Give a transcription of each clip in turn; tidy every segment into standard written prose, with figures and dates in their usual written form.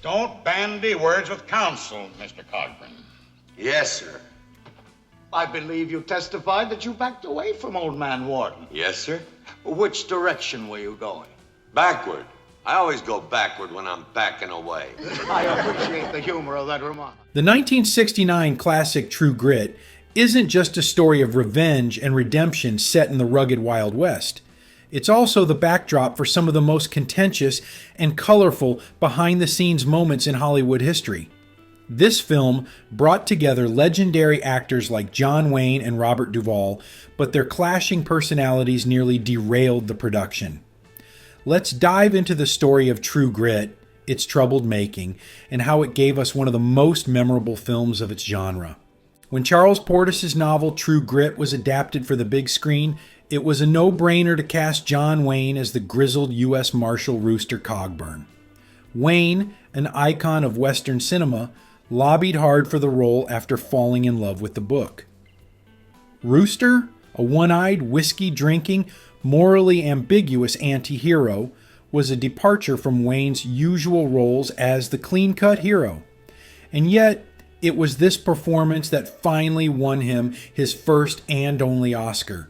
Don't bandy words with counsel, Mr. Cogburn. Yes, sir. I believe you testified that you backed away from Old Man Warden. Yes, sir. Which direction were you going? Backward. I always go backward when I'm backing away. I appreciate the humor of that remark. The 1969 classic True Grit isn't just a story of revenge and redemption set in the rugged Wild West. It's also the backdrop for some of the most contentious and colorful behind-the-scenes moments in Hollywood history. This film brought together legendary actors like John Wayne and Robert Duvall, but their clashing personalities nearly derailed the production. Let's dive into the story of True Grit, its troubled making, and how it gave us one of the most memorable films of its genre. When Charles Portis's novel True Grit was adapted for the big screen, it was a no-brainer to cast John Wayne as the grizzled U.S. Marshal Rooster Cogburn. Wayne, an icon of Western cinema, lobbied hard for the role after falling in love with the book. Rooster, a one-eyed, whiskey-drinking, morally ambiguous anti-hero, was a departure from Wayne's usual roles as the clean-cut hero. And yet, it was this performance that finally won him his first and only Oscar.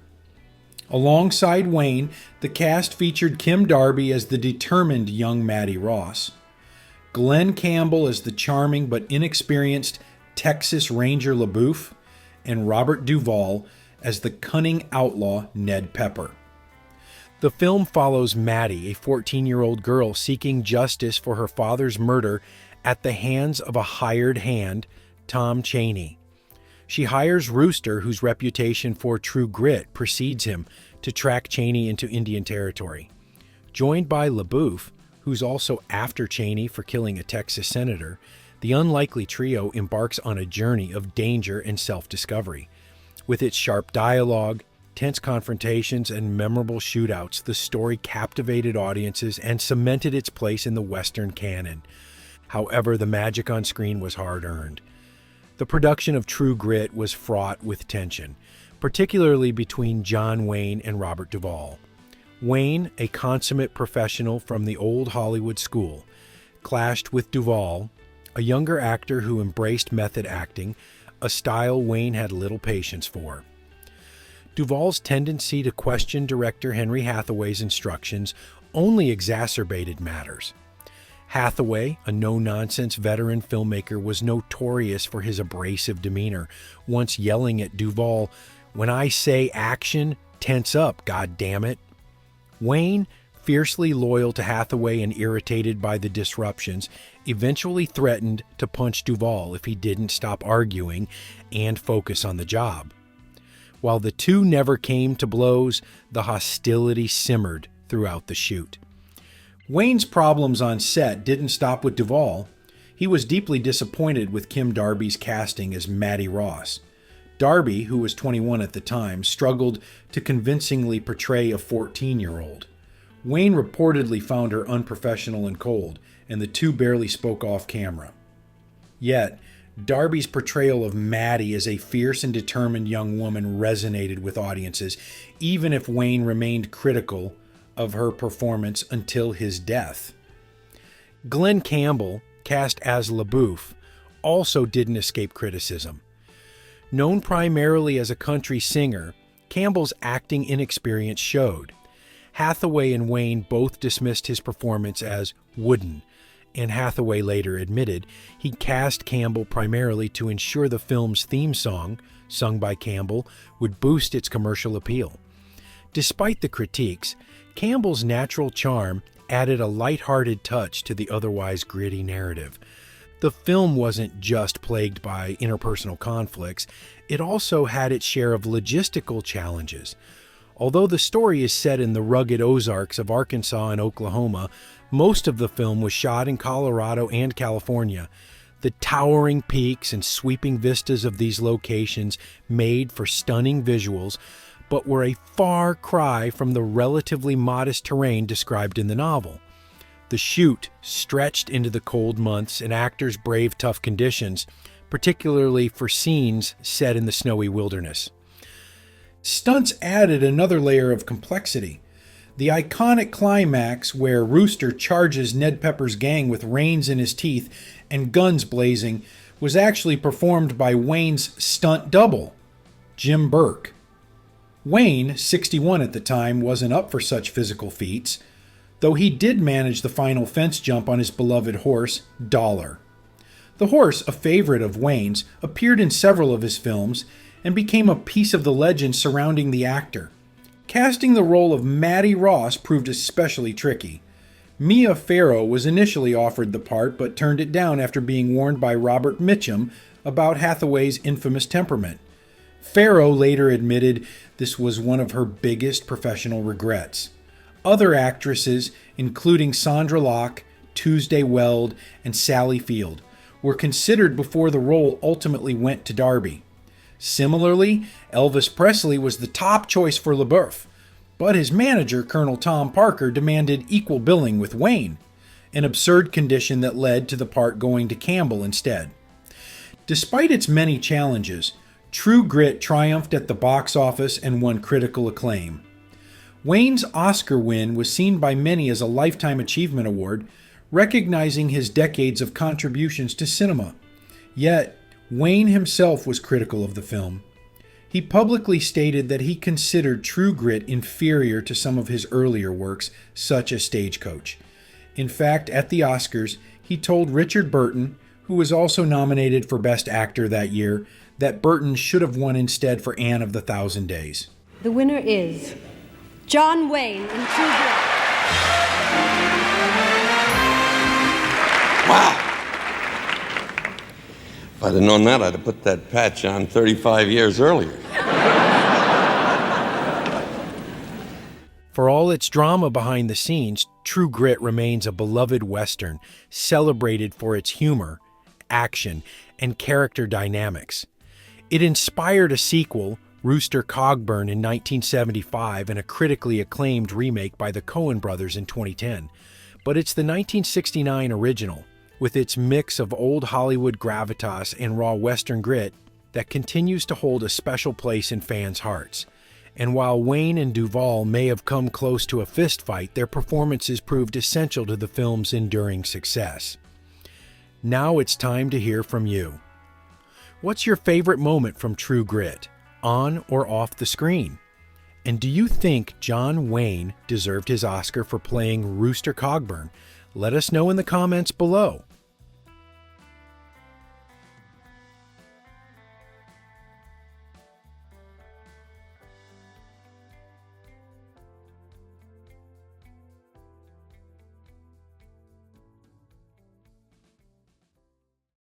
Alongside Wayne, the cast featured Kim Darby as the determined young Mattie Ross, Glenn Campbell as the charming but inexperienced Texas Ranger LaBouffe, and Robert Duvall as the cunning outlaw Ned Pepper. The film follows Mattie, a 14-year-old girl seeking justice for her father's murder at the hands of a hired hand, Tom Chaney. She hires Rooster, whose reputation for true grit precedes him, to track Chaney into Indian Territory. Joined by LaBouffe, who's also after Chaney for killing a Texas senator, the unlikely trio embarks on a journey of danger and self-discovery. With its sharp dialogue, tense confrontations, and memorable shootouts, the story captivated audiences and cemented its place in the Western canon. However, the magic on screen was hard-earned. The production of True Grit was fraught with tension, particularly between John Wayne and Robert Duvall. Wayne, a consummate professional from the old Hollywood school, clashed with Duvall, a younger actor who embraced method acting, a style Wayne had little patience for. Duvall's tendency to question director Henry Hathaway's instructions only exacerbated matters. Hathaway, a no-nonsense veteran filmmaker, was notorious for his abrasive demeanor, once yelling at Duvall, "When I say action, tense up, goddammit." Wayne, fiercely loyal to Hathaway and irritated by the disruptions, eventually threatened to punch Duvall if he didn't stop arguing and focus on the job. While the two never came to blows, the hostility simmered throughout the shoot. Wayne's problems on set didn't stop with Duvall. He was deeply disappointed with Kim Darby's casting as Mattie Ross. Darby, who was 21 at the time, struggled to convincingly portray a 14-year-old. Wayne reportedly found her unprofessional and cold, and the two barely spoke off camera. Yet, Darby's portrayal of Mattie as a fierce and determined young woman resonated with audiences, even if Wayne remained critical of her performance until his death. Glenn Campbell, cast as LaBouffe, also didn't escape criticism. Known primarily as a country singer, Campbell's acting inexperience showed. Hathaway and Wayne both dismissed his performance as wooden, and Hathaway later admitted he cast Campbell primarily to ensure the film's theme song, sung by Campbell, would boost its commercial appeal. Despite the critiques, Campbell's natural charm added a light-hearted touch to the otherwise gritty narrative. The film wasn't just plagued by interpersonal conflicts, it also had its share of logistical challenges. Although the story is set in the rugged Ozarks of Arkansas and Oklahoma, most of the film was shot in Colorado and California. The towering peaks and sweeping vistas of these locations made for stunning visuals, but were a far cry from the relatively modest terrain described in the novel. The shoot stretched into the cold months and actors braved tough conditions, particularly for scenes set in the snowy wilderness. Stunts added another layer of complexity. The iconic climax where Rooster charges Ned Pepper's gang with reins in his teeth and guns blazing was actually performed by Wayne's stunt double, Jim Burke. Wayne, 61 at the time, wasn't up for such physical feats, though he did manage the final fence jump on his beloved horse, Dollar. The horse, a favorite of Wayne's, appeared in several of his films and became a piece of the legend surrounding the actor. Casting the role of Maddie Ross proved especially tricky. Mia Farrow was initially offered the part but turned it down after being warned by Robert Mitchum about Hathaway's infamous temperament. Farrow later admitted this was one of her biggest professional regrets. Other actresses, including Sandra Locke, Tuesday Weld, and Sally Field, were considered before the role ultimately went to Darby. Similarly, Elvis Presley was the top choice for LaBeouf, but his manager, Colonel Tom Parker, demanded equal billing with Wayne, an absurd condition that led to the part going to Campbell instead. Despite its many challenges, True Grit triumphed at the box office and won critical acclaim. Wayne's Oscar win was seen by many as a Lifetime Achievement Award, recognizing his decades of contributions to cinema. Yet, Wayne himself was critical of the film. He publicly stated that he considered True Grit inferior to some of his earlier works, such as Stagecoach. In fact, at the Oscars, he told Richard Burton, who was also nominated for Best Actor that year, that Burton should have won instead for Anne of the Thousand Days. The winner is John Wayne in True Grit. Wow! If I'd have known that, I'd have put that patch on 35 years earlier. For all its drama behind the scenes, True Grit remains a beloved Western, celebrated for its humor, action, and character dynamics. It inspired a sequel, Rooster Cogburn, in 1975 and a critically acclaimed remake by the Coen brothers in 2010. But it's the 1969 original, with its mix of old Hollywood gravitas and raw Western grit, that continues to hold a special place in fans' hearts. And while Wayne and Duvall may have come close to a fistfight, their performances proved essential to the film's enduring success. Now it's time to hear from you. What's your favorite moment from True Grit, on or off the screen? And do you think John Wayne deserved his Oscar for playing Rooster Cogburn? Let us know in the comments below.